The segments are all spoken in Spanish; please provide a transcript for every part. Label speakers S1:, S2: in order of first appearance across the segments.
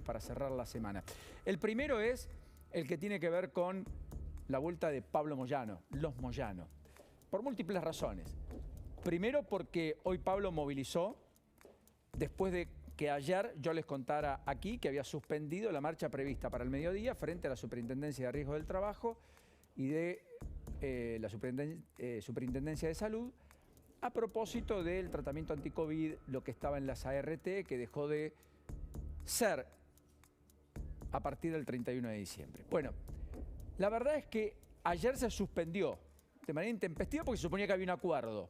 S1: para cerrar la semana. El primero es el que tiene que ver con la vuelta de Pablo Moyano, los Moyano, por múltiples razones. Primero porque hoy Pablo movilizó, después de que ayer yo les contara aquí que había suspendido la marcha prevista para el mediodía frente a la Superintendencia de Riesgo del Trabajo y de la Superintendencia de Salud, a propósito del tratamiento anti-COVID, lo que estaba en las ART, que dejó de ser a partir del 31 de diciembre. Bueno, la verdad es que ayer se suspendió de manera intempestiva porque se suponía que había un acuerdo.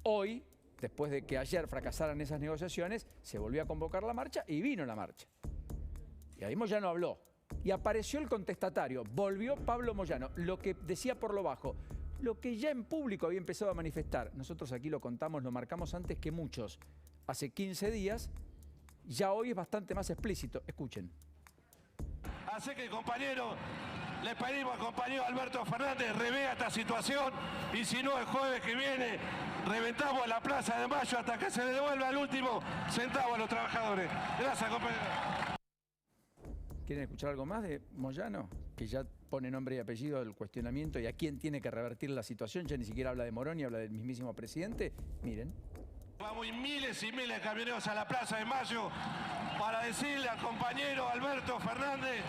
S1: Hoy, después de que ayer fracasaran esas negociaciones, se volvió a convocar la marcha y vino la marcha. Y ahí Moyano habló. Y apareció el contestatario, volvió Pablo Moyano, lo que decía por lo bajo, lo que ya en público había empezado a manifestar. Nosotros aquí lo contamos, lo marcamos antes que muchos, hace 15 días, ya hoy es bastante más explícito. Escuchen.
S2: Así que, compañero, le pedimos al compañero Alberto Fernández revea esta situación y si no, el jueves que viene reventamos la Plaza de Mayo hasta que se le devuelva el último centavo a los trabajadores. Gracias, compañero.
S1: ¿Quieren escuchar algo más de Moyano? Que ya pone nombre y apellido al cuestionamiento y a quién tiene que revertir la situación. Ya ni siquiera habla de Morón y habla del mismísimo presidente. Miren.
S2: Vamos miles y miles de camioneros a la Plaza de Mayo para decirle al compañero Alberto Fernández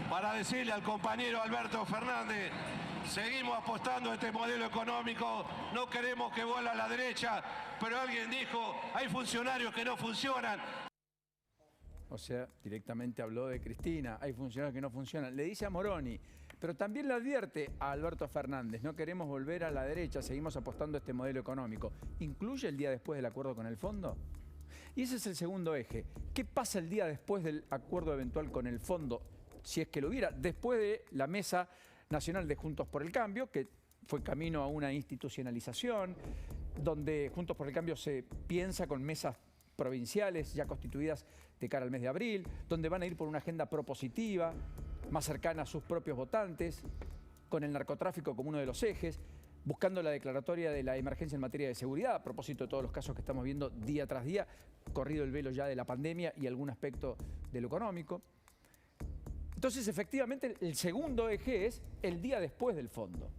S2: para decirle al compañero Alberto Fernández, seguimos apostando a este modelo económico, no queremos que vuelva a la derecha, pero alguien dijo, hay funcionarios que no funcionan.
S1: O sea, directamente habló de Cristina, hay funcionarios que no funcionan. Le dice a Moroni, pero también le advierte a Alberto Fernández, no queremos volver a la derecha, seguimos apostando a este modelo económico. ¿Incluye el día después del acuerdo con el fondo? Y ese es el segundo eje. ¿Qué pasa el día después del acuerdo eventual con el fondo, si es que lo hubiera, después de la Mesa Nacional de Juntos por el Cambio, que fue camino a una institucionalización, donde Juntos por el Cambio se piensa con mesas provinciales ya constituidas de cara al mes de abril, donde van a ir por una agenda propositiva, más cercana a sus propios votantes, con el narcotráfico como uno de los ejes, buscando la declaratoria de la emergencia en materia de seguridad, a propósito de todos los casos que estamos viendo día tras día, corrido el velo ya de la pandemia y algún aspecto de lo económico. Entonces, efectivamente, el segundo eje es el día después del fondo.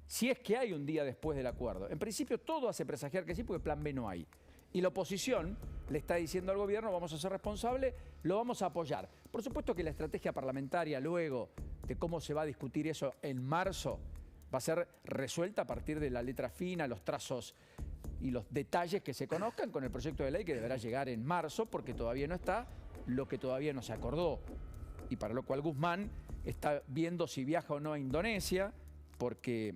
S1: Si es que hay un día después del acuerdo. En principio, todo hace presagiar que sí, porque plan B no hay. Y la oposición le está diciendo al gobierno, vamos a ser responsables, lo vamos a apoyar. Por supuesto que la estrategia parlamentaria luego de cómo se va a discutir eso en marzo va a ser resuelta a partir de la letra fina, los trazos y los detalles que se conozcan con el proyecto de ley que deberá llegar en marzo porque todavía no está lo que todavía no se acordó. Y para lo cual Guzmán está viendo si viaja o no a Indonesia porque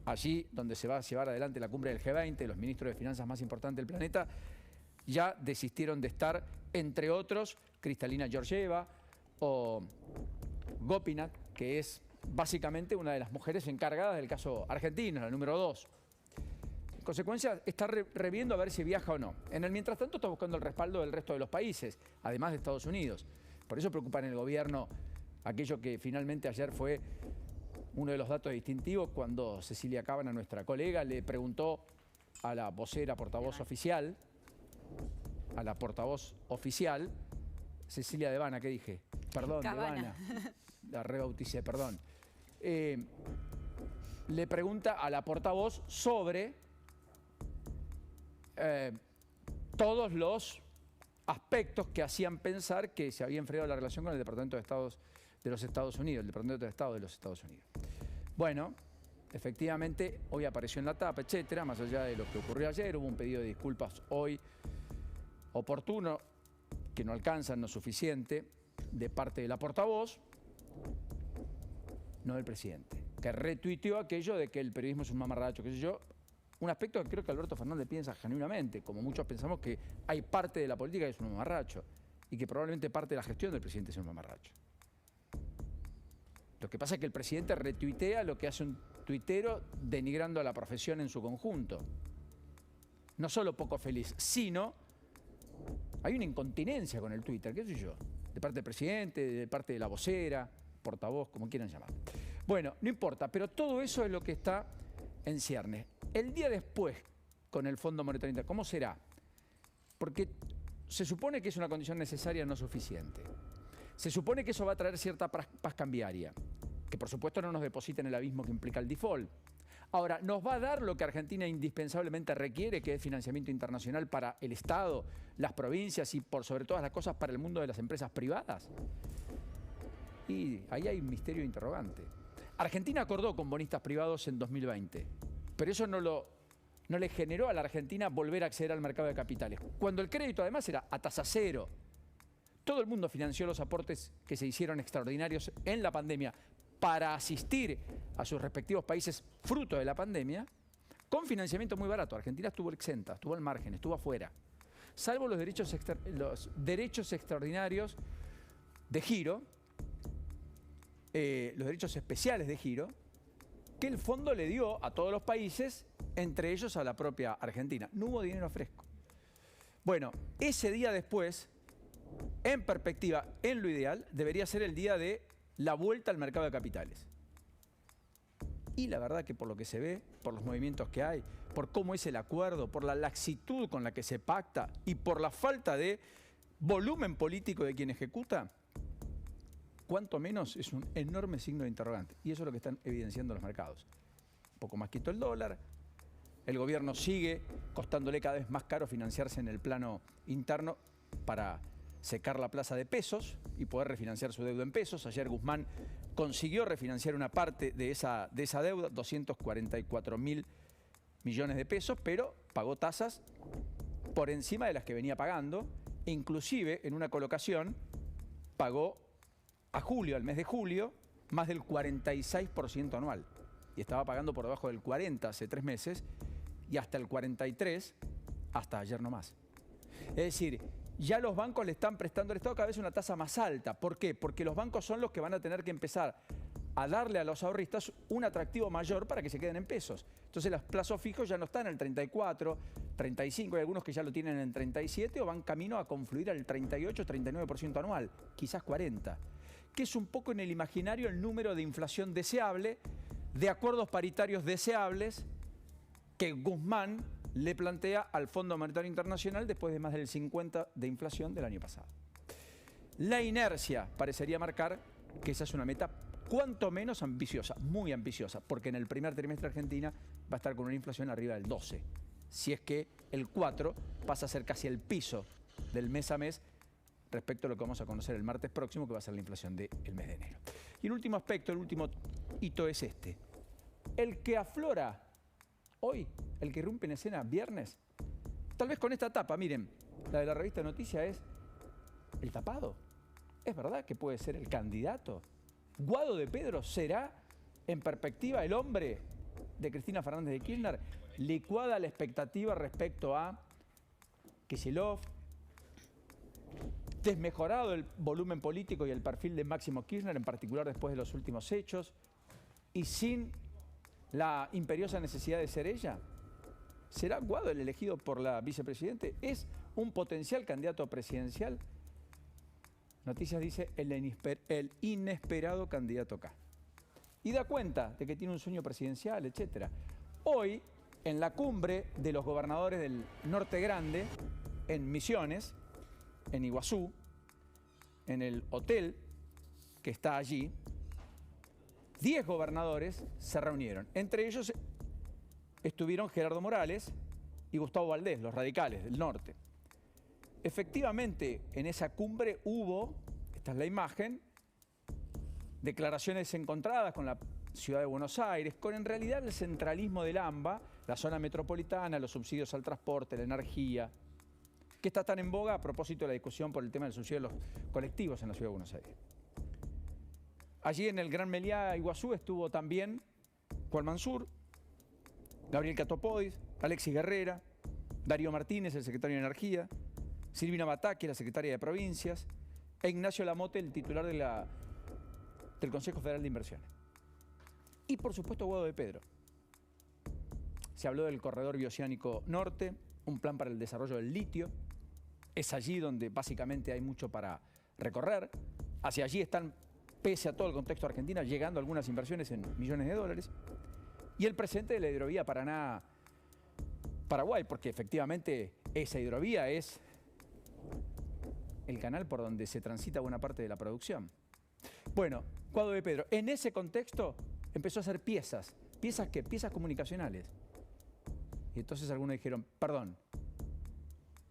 S1: allí donde se va a llevar adelante la cumbre del G20, los ministros de finanzas más importantes del planeta, ya desistieron de estar, entre otros, Kristalina Georgieva o Gopinath, que es básicamente una de las mujeres encargadas del caso argentino, la número 2. En consecuencia, está reviendo a ver si viaja o no. En el mientras tanto está buscando el respaldo del resto de los países, además de Estados Unidos. Por eso preocupa en el gobierno aquello que finalmente ayer fue uno de los datos distintivos cuando Cecilia Cábana, nuestra colega, le preguntó a la vocera portavoz oficial, Cecilia Devana, ¿qué dije? Perdón,
S3: Cabana.
S1: Devana, la rebauticé, perdón. Le pregunta a la portavoz sobre todos los aspectos que hacían pensar que se había enfriado la relación con el Departamento de Estado de los Estados Unidos, el Departamento de Estado de los Estados Unidos. Bueno, efectivamente, hoy apareció en la tapa, etcétera, más allá de lo que ocurrió ayer, hubo un pedido de disculpas hoy oportuno, que no alcanzan, no suficiente, de parte de la portavoz, no del presidente, que retuiteó aquello de que el periodismo es un mamarracho, qué sé yo, un aspecto que creo que Alberto Fernández piensa genuinamente, como muchos pensamos que hay parte de la política que es un mamarracho y que probablemente parte de la gestión del presidente es un mamarracho. Lo que pasa es que el presidente retuitea lo que hace un tuitero denigrando a la profesión en su conjunto. No solo poco feliz, sino hay una incontinencia con el Twitter, qué sé yo, de parte del presidente, de parte de la vocera, portavoz, como quieran llamar. Bueno, no importa, pero todo eso es lo que está en ciernes. El día después, con el Fondo Monetario Internacional, ¿cómo será? Porque se supone que es una condición necesaria, no suficiente. Se supone que eso va a traer cierta paz cambiaria, que por supuesto no nos deposita en el abismo que implica el default. Ahora, ¿nos va a dar lo que Argentina indispensablemente requiere, que es financiamiento internacional para el Estado, las provincias y, por sobre todas las cosas, para el mundo de las empresas privadas? Y ahí hay un misterio interrogante. Argentina acordó con bonistas privados en 2020, pero eso no le generó a la Argentina volver a acceder al mercado de capitales, cuando el crédito además era a tasa cero. Todo el mundo financió los aportes que se hicieron extraordinarios en la pandemia para asistir a sus respectivos países fruto de la pandemia, con financiamiento muy barato. Argentina estuvo exenta, estuvo al margen, estuvo afuera. Salvo los derechos extraordinarios de giro, los derechos especiales de giro, que el fondo le dio a todos los países, entre ellos a la propia Argentina. No hubo dinero fresco. Bueno, ese día después, en perspectiva, en lo ideal, debería ser el día de la vuelta al mercado de capitales. Y la verdad que por lo que se ve, por los movimientos que hay, por cómo es el acuerdo, por la laxitud con la que se pacta y por la falta de volumen político de quien ejecuta, cuanto menos es un enorme signo de interrogante. Y eso es lo que están evidenciando los mercados. Un poco más quito el dólar, el gobierno sigue costándole cada vez más caro financiarse en el plano interno para secar la plaza de pesos y poder refinanciar su deuda en pesos. Ayer Guzmán consiguió refinanciar una parte de esa deuda, 244.000 millones de pesos, pero pagó tasas por encima de las que venía pagando. Inclusive, en una colocación, pagó a julio, al mes de julio, más del 46% anual. Y estaba pagando por debajo del 40% hace 3 meses y hasta el 43% hasta ayer nomás. Es decir, ya los bancos le están prestando al Estado cada vez una tasa más alta. ¿Por qué? Porque los bancos son los que van a tener que empezar a darle a los ahorristas un atractivo mayor para que se queden en pesos. Entonces los plazos fijos ya no están en el 34, 35, hay algunos que ya lo tienen en 37 o van camino a confluir al 38, 39% anual, quizás 40%, que es un poco en el imaginario el número de inflación deseable, de acuerdos paritarios deseables que Guzmán le plantea al Fondo Monetario Internacional después de más del 50% de inflación del año pasado. La inercia parecería marcar que esa es una meta cuanto menos ambiciosa, muy ambiciosa, porque en el primer trimestre Argentina va a estar con una inflación arriba del 12%, si es que el 4% pasa a ser casi el piso del mes a mes respecto a lo que vamos a conocer el martes próximo, que va a ser la inflación del mes de enero. Y el último aspecto, el último hito es este. El que aflora hoy, el que irrumpe en escena viernes, tal vez con esta tapa, miren, la de la revista Noticia es el tapado. ¿Es verdad que puede ser el candidato? ¿Guado de Pedro será, en perspectiva, el hombre de Cristina Fernández de Kirchner? Licuada la expectativa respecto a Kicillof, desmejorado el volumen político y el perfil de Máximo Kirchner, en particular después de los últimos hechos, y sin la imperiosa necesidad de ser ella. ¿Será Guado el elegido por la vicepresidente? ¿Es un potencial candidato presidencial? Noticias dice el inesperado candidato K. Y da cuenta de que tiene un sueño presidencial, etc. Hoy, en la cumbre de los gobernadores del Norte Grande, en Misiones, en Iguazú, en el hotel que está allí, 10 gobernadores se reunieron. Entre ellos estuvieron Gerardo Morales y Gustavo Valdés, los radicales del norte. Efectivamente, en esa cumbre hubo, esta es la imagen, declaraciones encontradas con la ciudad de Buenos Aires, con en realidad el centralismo del AMBA, la zona metropolitana, los subsidios al transporte, la energía, que está tan en boga a propósito de la discusión por el tema del subsidio de los colectivos en la ciudad de Buenos Aires. Allí en el Gran Meliá Iguazú estuvo también Juan Mansur, Gabriel Catopodis, Alexis Guerrera, Darío Martínez, el secretario de Energía, Silvina Bataki, la secretaria de Provincias, e Ignacio Lamote, el titular del Consejo Federal de Inversiones. Y por supuesto Guado de Pedro. Se habló del corredor bioceánico norte, un plan para el desarrollo del litio. Es allí donde básicamente hay mucho para recorrer. Hacia allí están, pese a todo el contexto de Argentina, llegando algunas inversiones en millones de dólares. Y el presente de la hidrovía Paraná-Paraguay, porque efectivamente esa hidrovía es el canal por donde se transita buena parte de la producción. Bueno, Guado de Pedro, en ese contexto empezó a hacer piezas. ¿Piezas qué? Piezas comunicacionales. Y entonces algunos dijeron, perdón,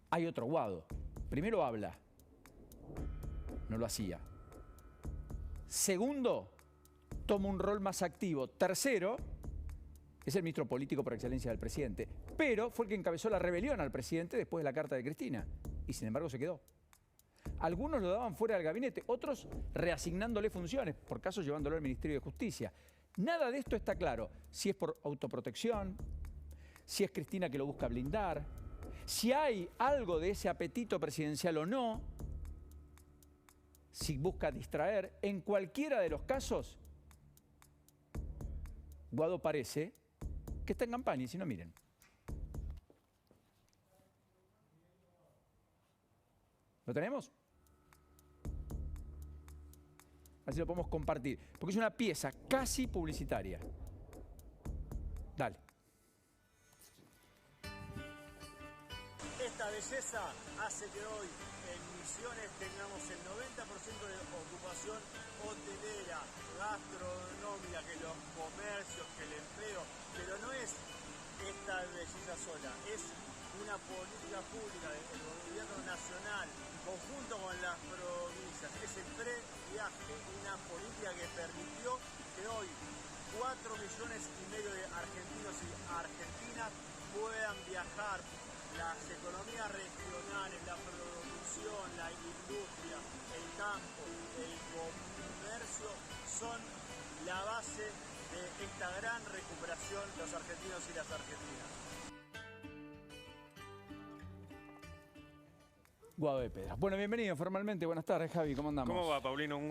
S1: hay otro Guado. Primero habla, no lo hacía. Segundo, toma un rol más activo. Tercero, es el ministro político por excelencia del presidente. Pero fue el que encabezó la rebelión al presidente después de la carta de Cristina. Y sin embargo se quedó. Algunos lo daban fuera del gabinete, otros reasignándole funciones, por caso llevándolo al Ministerio de Justicia. Nada de esto está claro. Si es por autoprotección, si es Cristina que lo busca blindar, si hay algo de ese apetito presidencial o no, si busca distraer. En cualquiera de los casos, Guado parece que está en campaña, y si no, miren. ¿Lo tenemos? Así lo podemos compartir, porque es una pieza casi publicitaria. Dale.
S3: Esta belleza hace que hoy en Misiones tengamos el 90% de ocupación hotelera, gastronómica, que los comercios, que el empleo, pero no es esta belleza sola, es una política pública del gobierno nacional, conjunto con las provincias, es el previaje, una política que permitió que hoy 4,5 millones de argentinos y argentinas puedan viajar. Las economías regionales, la producción, la industria, el campo, el comercio son la base de esta gran recuperación de los argentinos y las argentinas.
S1: Guado de Pedro. Bueno, bienvenido formalmente. Buenas tardes, Javi. ¿Cómo andamos?
S4: ¿Cómo va, Paulino? Un